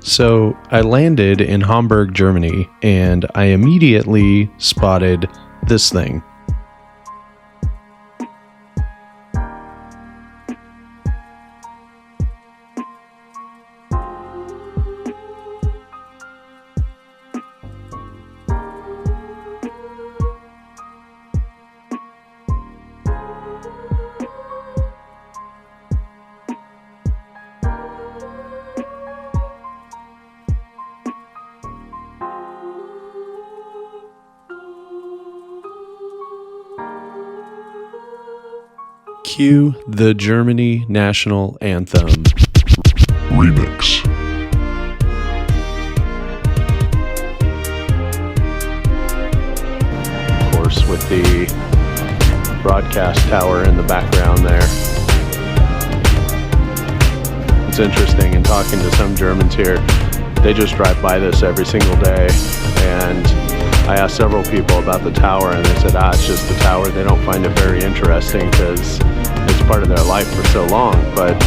So I landed in Hamburg, Germany, and I immediately spotted this thing. Cue the Germany National Anthem. Remix. Of course, with the broadcast tower in the background there. It's interesting, in talking to some Germans here, they just drive by this every single day, and I asked several people about the tower, and they said, it's just the tower. They don't find it very interesting because it's part of their life for so long. But,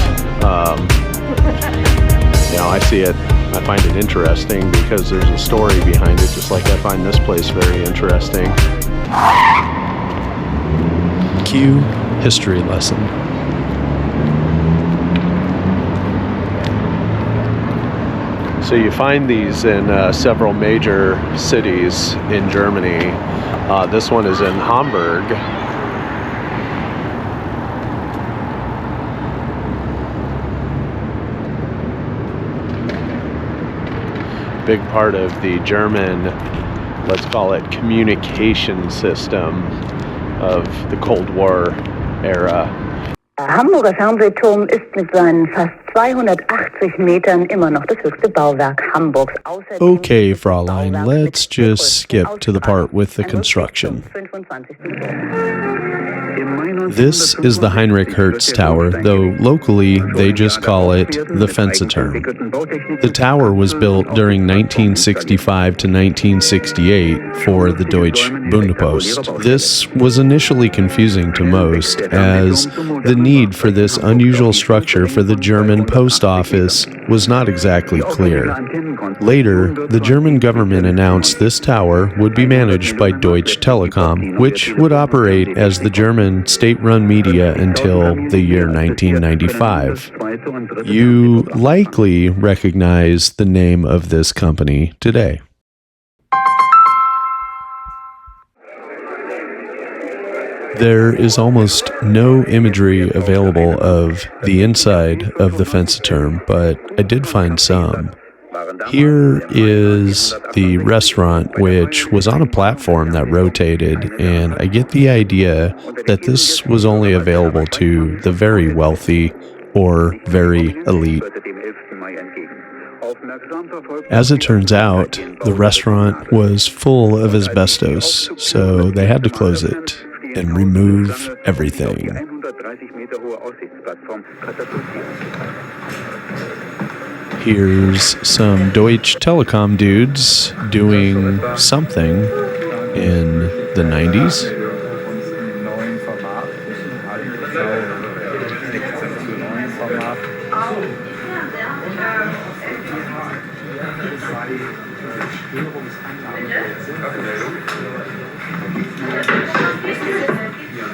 I see it, I find it interesting because there's a story behind it, just like I find this place very interesting. Cue history lesson. So you find these in several major cities in Germany. This one is in Hamburg. Big part of the German, let's call it, communication system of the Cold War era. Der Hamburger Fernsehturm ist mit seinen fast 280 Metern immer noch das höchste Bauwerk Hamburgs. Okay, Fraulein, let's just skip to the part with the construction. This is the HEINRICH HERTZ Tower, though locally they just call it the Fernsehturm. The tower was built during 1965 to 1968 for the Deutsche Bundespost. This was initially confusing to most, as the need for this unusual structure for the German post office was not exactly clear. Later, the German government announced this tower would be managed by Deutsche Telekom, which would operate as the German state-run media until the year 1995. You likely recognize the name of this company today. There is almost no imagery available of the inside of the Fernsehturm, but I did find some. Here is the restaurant, which was on a platform that rotated, and I get the idea that this was only available to the very wealthy or very elite. As it turns out, the restaurant was full of asbestos, so they had to close it and remove everything. Here's some Deutsche Telekom dudes doing something in the 90s.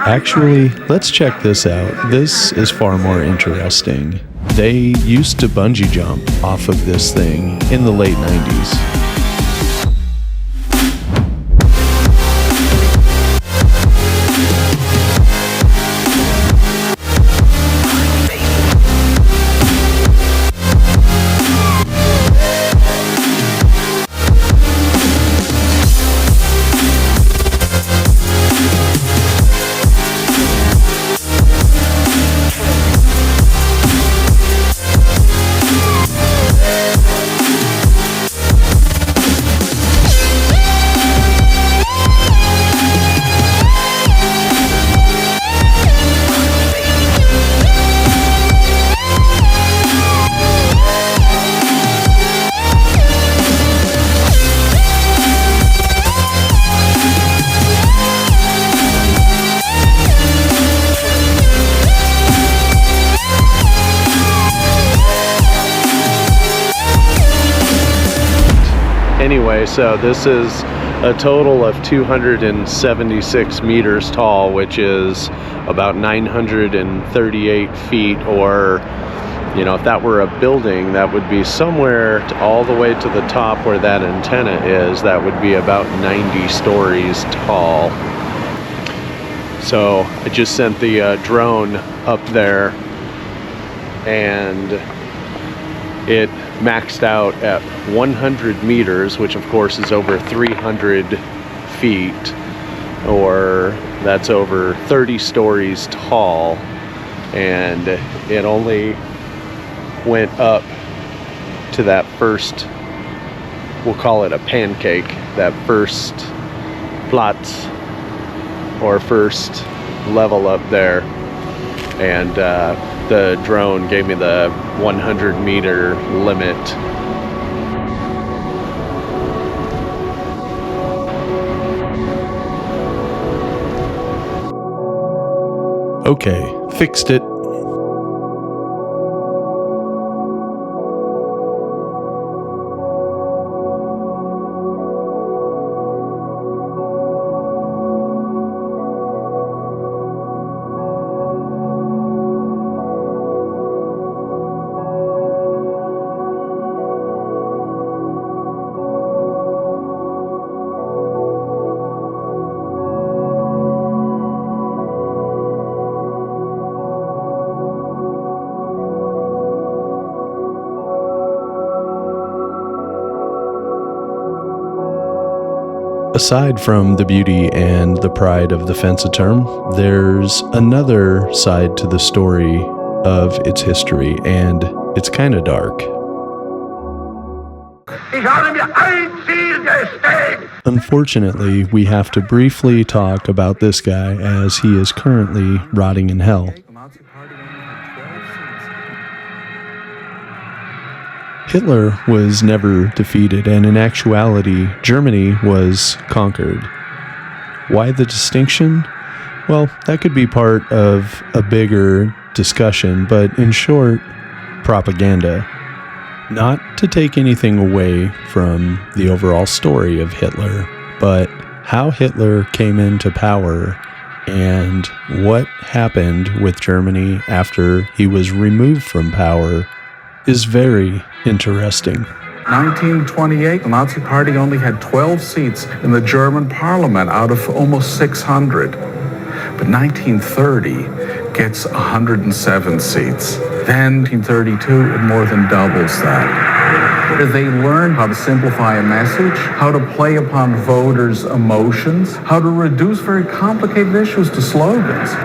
Actually, let's check this out. This is far more interesting. They used to bungee jump off of this thing in the late 90s. Okay, so this is a total of 276 meters tall, which is about 938 feet, or, you know, if that were a building, that would be somewhere all the way to the top where that antenna is. That would be about 90 stories tall. So I just sent the drone up there, and it maxed out at 100 meters, which of course is over 300 feet, or that's over 30 stories tall, and it only went up to that first, we'll call it a pancake, that first Platz, or first level up there, and the drone gave me the 100 meter limit. Okay, fixed it. Aside from the beauty and the pride of the Fensterturm, there's another side to the story of its history, and it's kind of dark. Unfortunately, we have to briefly talk about this guy, as he is currently rotting in hell. Hitler was never defeated, and in actuality, Germany was conquered. Why the distinction? Well, that could be part of a bigger discussion, but in short, propaganda. Not to take anything away from the overall story of Hitler, but how Hitler came into power and what happened with Germany after he was removed from power is very interesting. 1928, the Nazi Party only had 12 seats in the German parliament out of almost 600. But 1930 gets 107 seats. Then 1932, it more than doubles that. They learned how to simplify a message, how to play upon voters' emotions, how to reduce very complicated issues to slogans.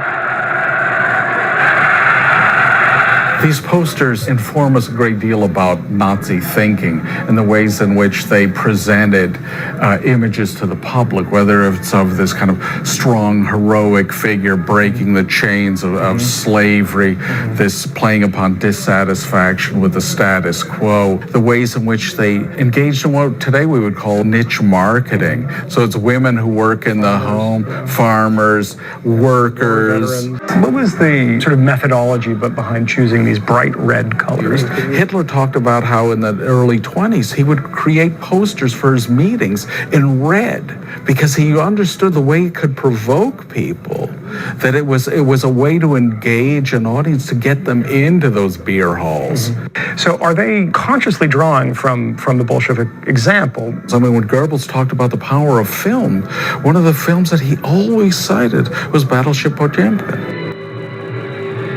These posters inform us a great deal about Nazi thinking and the ways in which they presented images to the public, whether it's of this kind of strong, heroic figure breaking the chains of slavery, this playing upon dissatisfaction with the status quo, the ways in which they engaged in what today we would call niche marketing. So it's women who work in the home, farmers, workers. What was the sort of methodology behind choosing these bright red colors? Hitler talked about how in the early 20s he would create posters for his meetings in red because he understood the way it could provoke people, that it was a way to engage an audience, to get them into those beer halls. So are they consciously drawing from the Bolshevik example? I mean, when Goebbels talked about the power of film, one of the films that he always cited was Battleship Potemkin.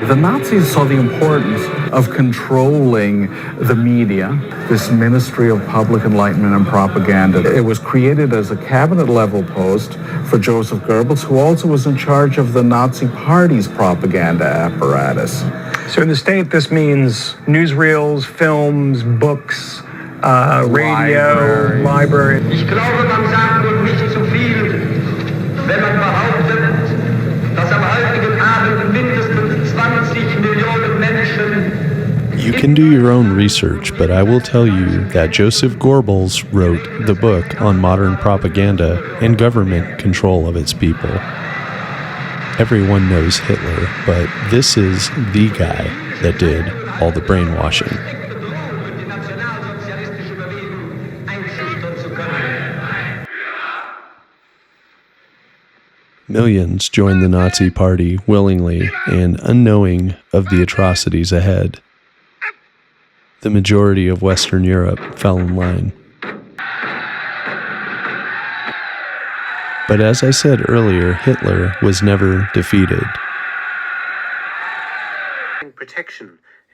The Nazis saw the importance of controlling the media, this Ministry of Public Enlightenment and Propaganda. It was created as a cabinet-level post for Joseph Goebbels, who also was in charge of the Nazi Party's propaganda apparatus. So in the state, this means newsreels, films, books, radio, library. Ich glaube, man sagt wohl nicht zu viel, wenn man behauptet, dass am heutigen Abend mindestens 20 Millionen Menschen. You can do your own research, but I will tell you that Joseph Goebbels wrote the book on modern propaganda and government control of its people. Everyone knows Hitler, but this is the guy that did all the brainwashing. Millions joined the Nazi Party willingly and unknowing of the atrocities ahead. The majority of Western Europe fell in line. But as I said earlier, Hitler was never defeated.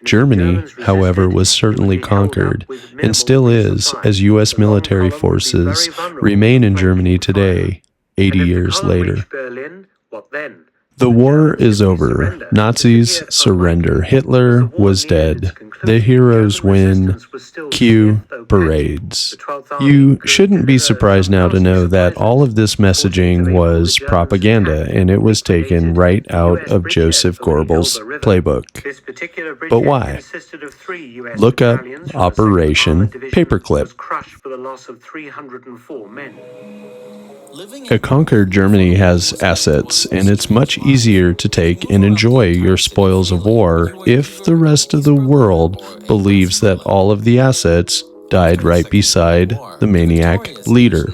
Germany, however, was certainly conquered, and still is, as U.S. military forces remain in Germany today, 80 years later. The war is over. Nazis surrender. Hitler was dead. The heroes win. Cue parades. You shouldn't be surprised now to know that all of this messaging was propaganda, and it was taken right out of Joseph Goebbels' playbook. But why? Look up Operation Paperclip. A conquered Germany has assets, and it's much easier to take and enjoy your spoils of war if the rest of the world believes that all of the assets died right beside the maniac leader.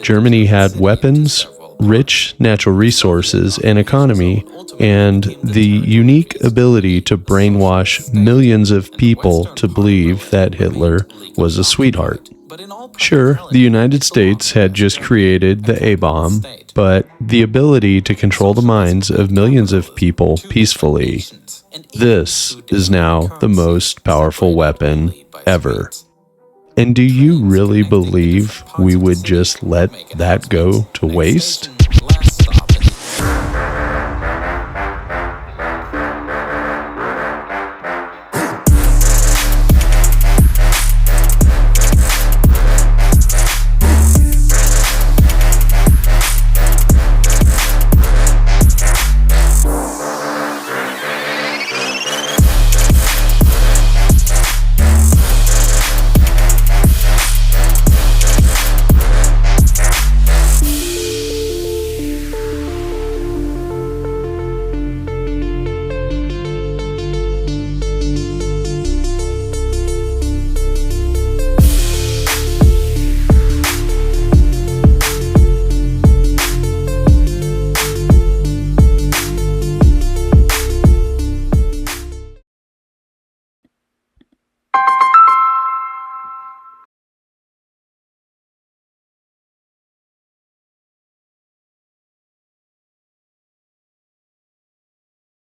Germany had weapons, rich natural resources, and economy, and the unique ability to brainwash millions of people to believe that Hitler was a sweetheart. Sure, the United States had just created the A-bomb, but the ability to control the minds of millions of people peacefully, this is now the most powerful weapon ever. And do you really believe we would just let that go to waste?